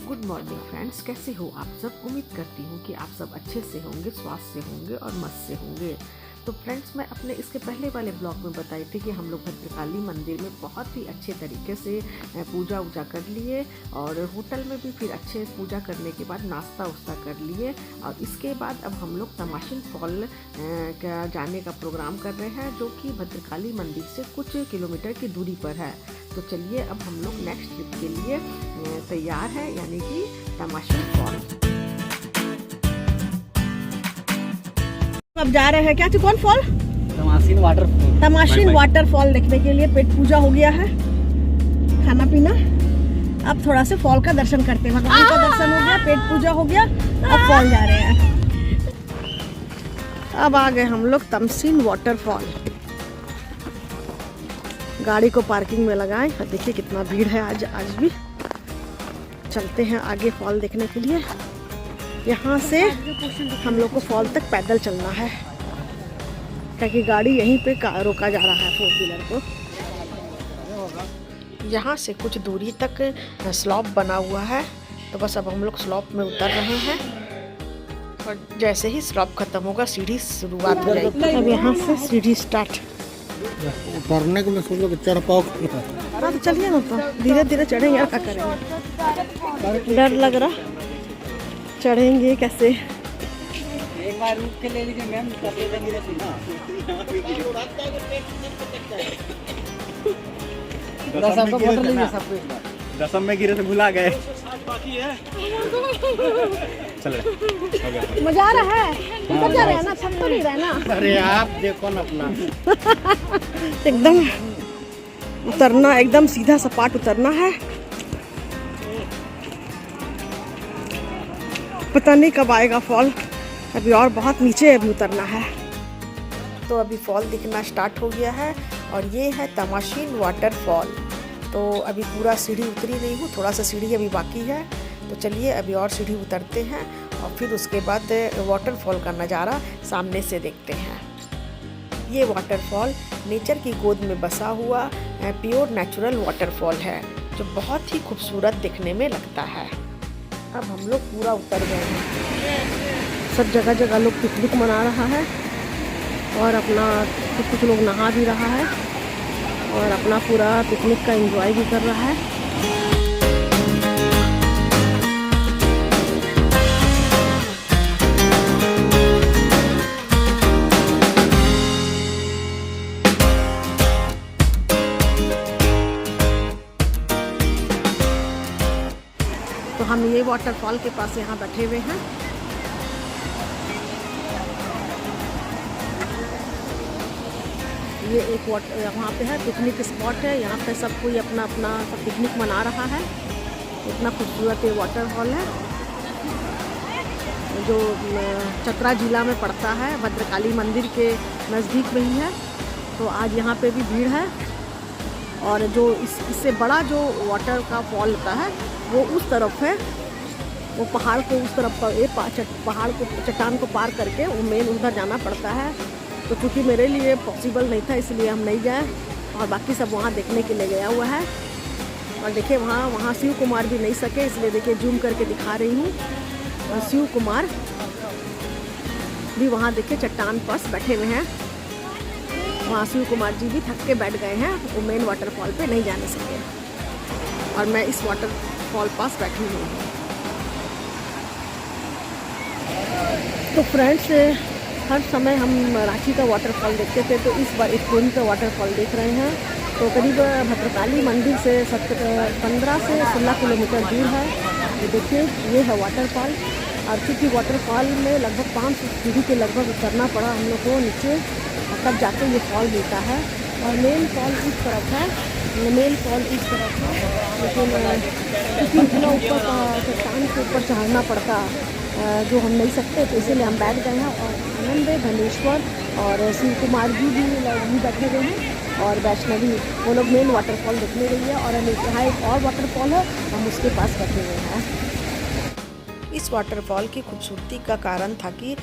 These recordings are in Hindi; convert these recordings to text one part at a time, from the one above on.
गुड मॉर्निंग फ्रेंड्स, कैसे हो आप सब। उम्मीद करती हूँ कि आप सब अच्छे से होंगे, स्वास्थ्य से होंगे और मस्त से होंगे। तो फ्रेंड्स, मैं अपने इसके पहले वाले ब्लॉग में बताई थी कि हम लोग भद्रकाली मंदिर में बहुत ही अच्छे तरीके से पूजा वूजा कर लिए और होटल में भी फिर अच्छे पूजा करने के बाद नाश्ता उस्ता कर लिए। और इसके बाद अब हम लोग तमाशिन फॉल जाने का प्रोग्राम कर रहे हैं, जो कि भद्रकाली मंदिर से कुछ किलोमीटर की दूरी पर है। तो चलिए अब हम लोग नेक्स्ट ट्रिप के लिए तैयार है, यानी कि तमाशिन फॉल। अब जा रहे हैं क्या, कौन फॉल? तमाशिन वाटरफॉल। तमाशिन वाटरफॉल देखने के लिए। पेट पूजा हो गया है, खाना पीना, अब थोड़ा से फॉल का दर्शन करते हैं। भगवान का दर्शन हो गया, पेट पूजा हो गया, अब फॉल जा रहे हैं। अब आ गए हम लोग तमसीन वाटरफॉल। गाड़ी को पार्किंग में लगाएं और देखिए कितना भीड़ है आज भी। चलते हैं आगे फॉल देखने के लिए। यहाँ से हम लोग को फॉल तक पैदल चलना है, ताकि गाड़ी यहीं पे रोका जा रहा है 4 व्हीलर को। यहाँ से कुछ दूरी तक स्लॉप बना हुआ है, तो बस अब हम लोग स्लॉप में उतर रहे हैं और जैसे ही स्लॉप खत्म होगा सीढ़ी शुरुआत हो जाएगी। अब यहाँ से सीढ़ी स्टार्ट। उतरने को मैं सोच लो कि चढ़ पाओ। हाँ तो चलिए ना, तो धीरे धीरे चढ़ेंगे और क्या करेंगे। डर लग रहा, चढ़ेंगे कैसे। एक बार रुक के ले लीजिए मैम, दसम में गिरे तो भुला गए। चल मजा आ रहा है, ऊपर जा रहे हैं ना, छत तो नहीं रहे ना। अरे आप देखो ना अपना एकदम उतरना, एकदम सीधा सपाट उतरना है। पता नहीं कब आएगा फॉल, अभी और बहुत नीचे अभी उतरना है। तो अभी फॉल दिखना स्टार्ट हो गया है और ये है तमाशिन वाटरफॉल। तो अभी पूरा सीढ़ी उतरी नहीं हूँ, थोड़ा सा सीढ़ी अभी बाकी है। तो चलिए अभी और सीढ़ी उतरते हैं और फिर उसके बाद वाटरफॉल का नज़ारा सामने से देखते हैं। ये वाटरफॉल नेचर की गोद में बसा हुआ प्योर नेचुरल वाटरफॉल है, जो बहुत ही खूबसूरत दिखने में लगता है। अब हम लोग पूरा उतर गए हैं। सब जगह जगह लोग पिकनिक मना रहा है और अपना कुछ लोग नहा भी रहा है और अपना पूरा पिकनिक का एंजॉय भी कर रहा है। तो हम ये वाटरफॉल के पास यहाँ बैठे हुए हैं। ये एक वहाँ पे है पिकनिक स्पॉट है, यहाँ पे सब कोई अपना अपना सब पिकनिक मना रहा है। इतना खूबसूरत ये वाटरफॉल है, जो चतरा जिला में पड़ता है, भद्रकाली मंदिर के नज़दीक में ही है। तो आज यहाँ पे भी भीड़ है और जो इससे बड़ा जो वाटर का फॉल होता है वो उस तरफ है, वो पहाड़ को उस तरफ पहाड़ को चट्टान को पार करके वो मेन उधर जाना पड़ता है। तो चूँकि मेरे लिए पॉसिबल नहीं था, इसलिए हम नहीं गए और बाकी सब वहाँ देखने के लिए गया हुआ है। और देखिए वहाँ शिव कुमार भी नहीं सके, इसलिए देखिए जूम करके दिखा रही हूँ। और शिव कुमार भी वहाँ देखिए चट्टान पास बैठे हुए हैं। वहाँ शिव कुमार जी भी थक के बैठ गए हैं, वो मेन वाटरफॉल पे नहीं जाने सके और मैं इस वाटरफॉल पास बैठी हुई हूँ। तो फ्रेंड्स, हर समय हम रांची का वाटरफॉल देखते थे, तो इस बार इटोरी का वाटरफॉल देख रहे हैं। तो करीब भद्रकाली मंदिर से 15 से 16 किलोमीटर दूर है। ये देखिए, ये है वाटरफॉल। और चूँकि वाटरफॉल में लगभग 500 सीढ़ी के लगभग उतरना पड़ा हम लोग को नीचे, तब जाके ये फॉल मिलता है। और मेन फॉल इस तरफ है, मेन फॉल इस तरफ है, लेकिन क्योंकि इतना ऊपर चट्टान के ऊपर चढ़ना पड़ता जो हम नहीं सकते, तो इसीलिए हम बैठ गए हैं। और आनंद धनेश्वर और शिव कुमार जी भी बैठे हुए हैं और वैष्णवी, वो लोग मेन वाटरफॉल देखने गई है। और यहाँ एक और वाटरफॉल है, हम उसके पास बैठे हुए हैं। इस वाटरफॉल की खूबसूरती का कारण था कि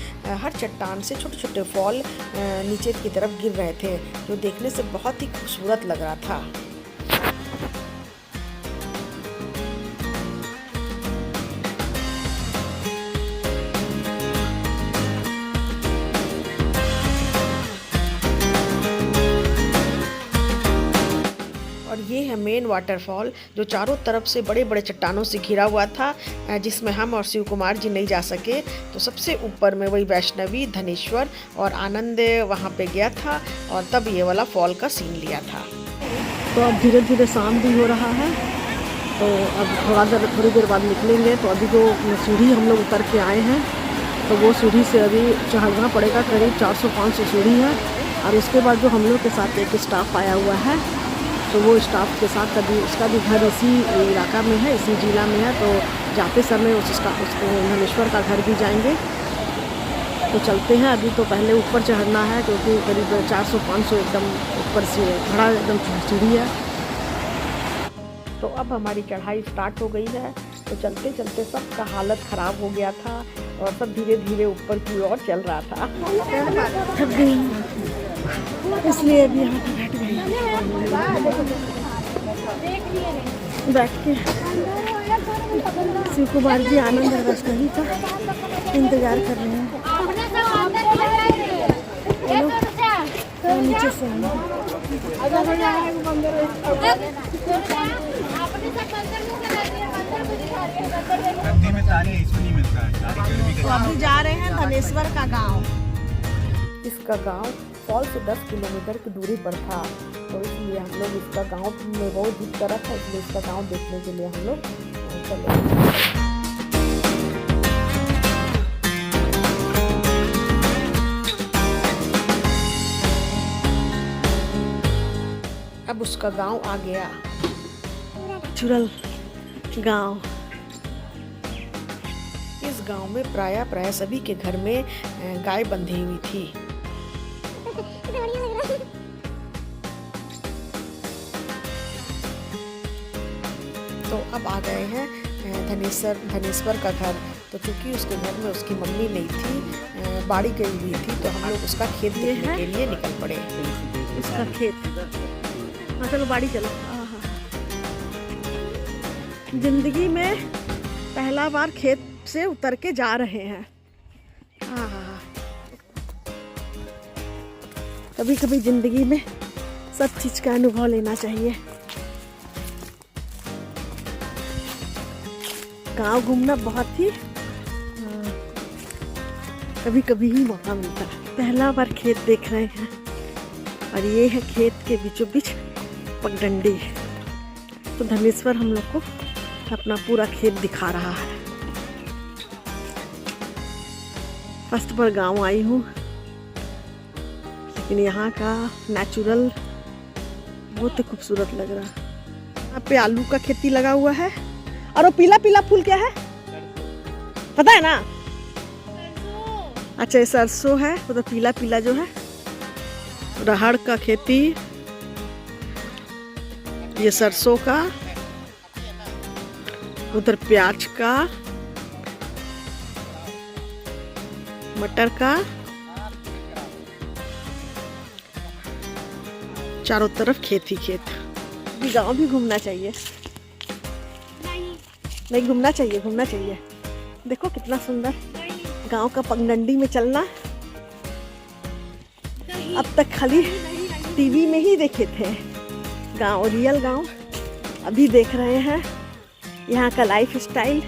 हर चट्टान से छोटे छोटे फॉल नीचे की तरफ गिर रहे थे, जो देखने से बहुत ही खूबसूरत लग रहा था। और ये है मेन वाटरफॉल जो चारों तरफ से बड़े बड़े चट्टानों से घिरा हुआ था, जिसमें हम और शिव कुमार जी नहीं जा सके। तो सबसे ऊपर में वही वैष्णवी, धनेश्वर और आनंद वहाँ पे गया था और तब ये वाला फॉल का सीन लिया था। तो अब धीरे धीरे शाम भी हो रहा है, तो अब थोड़ी देर बाद निकलेंगे। तो अभी जो सीढ़ी हम लोग उतर के आए हैं, तो वो सीढ़ी से अभी चढ़ना पड़ेगा, करीब 400-500 सीढ़ी है। और उसके बाद जो हम लोग के साथ एक स्टाफ आया हुआ है, तो वो स्टाफ के साथ अभी उसका भी घर इसी इलाका में है, इसी जिला में है। तो जाते समय उसको धनेश्वर का घर भी जाएंगे। तो चलते हैं। अभी तो पहले ऊपर चढ़ना है, क्योंकि करीब 400-500 एकदम ऊपर से खड़ा एकदम सीढ़ी है। तो अब हमारी चढ़ाई स्टार्ट हो गई है। तो चलते चलते सबका हालत ख़राब हो गया था और सब धीरे धीरे ऊपर की ओर चल रहा था। थक गई, इसलिए अभी यहाँ पर बैठ गई, बैठ के शिव कुमार जी, आनंद और वैष्णवी का इंतजार कर रहे हैं। नीचे से तो अभी जा रहे हैं धनेश्वर का गांव। इसका गांव फॉल से 10 किलोमीटर की दूरी पर था, तो इसलिए हम लोग इसका गांव में बहुत दूर तरफ है, इसलिए इसका गांव देखने के लिए हम लोग चले। अब उसका गांव आ गया, चुरल गांव। इस गांव में प्राय सभी के घर में गाय बंधी हुई थी। तो अब आ गए हैं धनेश्वर का घर। तो चूंकि उसके घर में उसकी मम्मी नहीं थी, बाड़ी गई हुई थी, तो हम लोग उसका खेत देखने के लिए निकल पड़े। उसका खेत, हाँ चलो बाड़ी चलो। जिंदगी में पहला बार खेत से उतर के जा रहे हैं। कभी कभी जिंदगी में सब चीज का अनुभव लेना चाहिए। गांव घूमना बहुत ही कभी कभी ही मौका मिलता है। पहला बार खेत देख रहे हैं और ये है खेत के बीचों बीच पगडंडी। तो धनेश्वर हम लोग को अपना पूरा खेत दिखा रहा है। फर्स्ट बार गांव आई हूँ, लेकिन यहाँ का नेचुरल बहुत ही खूबसूरत लग रहा है। यहाँ पे आलू का खेती लगा हुआ है। और वो पीला पीला फूल क्या है पता है ना? अच्छा ये सरसों है, वो तो पीला पीला जो है। राहड़ का खेती, ये सरसों का, उधर प्याज का, मटर का, चारों तरफ खेत ही खेत। गांव भी घूमना चाहिए। नहीं घूमना चाहिए, घूमना चाहिए। देखो कितना सुंदर गांव का पगडंडी में चलना। अब तक खाली टीवी में ही देखे थे गांव, रियल गांव अभी देख रहे हैं। यहाँ का लाइफ स्टाइल,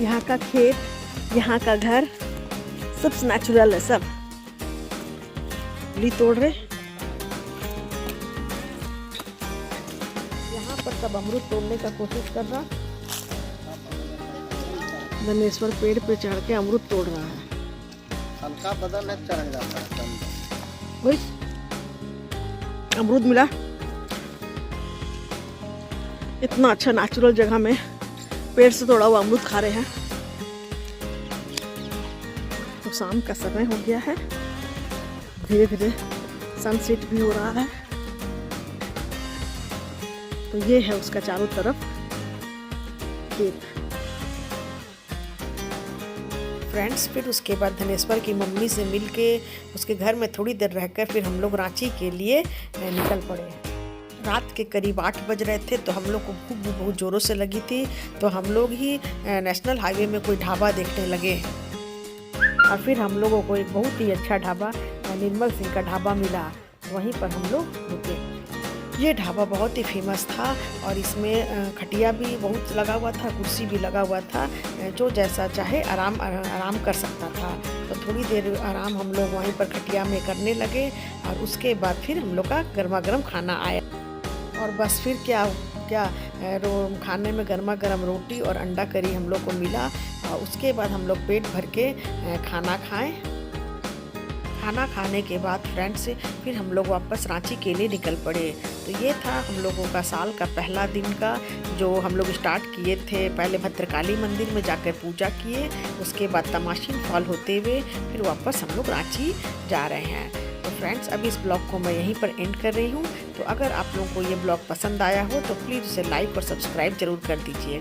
यहाँ का खेत, यहाँ का घर, सब नेचुरल है। सब ली तोड़ रहे, यहाँ पर सब अमरूद तोड़ने का कोशिश कर रहा। धनेश्वर पेड़ पे चढ़ के अमरूद तोड़ रहा है। हल्का बदन है, चढ़ जाता है। वही अमरूद मिला। इतना अच्छा नेचुरल जगह में पेड़ से तोड़ा हुआ अमरूद खा रहे हैं। तो शाम का समय हो गया है, धीरे धीरे सनसेट भी हो रहा है। तो ये है उसका चारों तरफ खेत। फ्रेंड्स, फिर उसके बाद धनेश्वर की मम्मी से मिलके उसके घर में थोड़ी देर रहकर फिर हम लोग रांची के लिए निकल पड़े। रात के करीब 8 बज रहे थे, तो हम लोग को भूख भी बहुत ज़ोरों से लगी थी। तो हम लोग ही नेशनल हाईवे में कोई ढाबा देखने लगे और फिर हम लोगों को एक बहुत ही अच्छा ढाबा निर्मल सिंह का ढाबा मिला। वहीं पर हम लोग रुके। ये ढाबा बहुत ही फेमस था और इसमें खटिया भी बहुत लगा हुआ था, कुर्सी भी लगा हुआ था, जो जैसा चाहे आराम कर सकता था। तो थोड़ी देर आराम हम लोग वहीं पर खटिया में करने लगे और उसके बाद फिर हम लोग का गर्मा गर्म खाना आया और बस फिर क्या खाने में गर्मा गर्म रोटी और अंडा करी हम लोग को मिला और उसके बाद हम लोग पेट भर के खाना खाएं। खाना खाने के बाद फ्रेंड्स फिर हम लोग वापस रांची के लिए निकल पड़े। तो ये था हम लोगों का साल का पहला दिन का जो हम लोग स्टार्ट किए थे। पहले भद्रकाली मंदिर में जाकर पूजा किए, उसके बाद तमाशीन फॉल होते हुए फिर वापस हम लोग रांची जा रहे हैं। तो फ्रेंड्स अब इस ब्लॉग को मैं यहीं पर एंड कर रही हूँ। तो अगर आप लोगों को ये ब्लॉग पसंद आया हो तो प्लीज़ उसे लाइक और सब्सक्राइब ज़रूर कर दीजिए।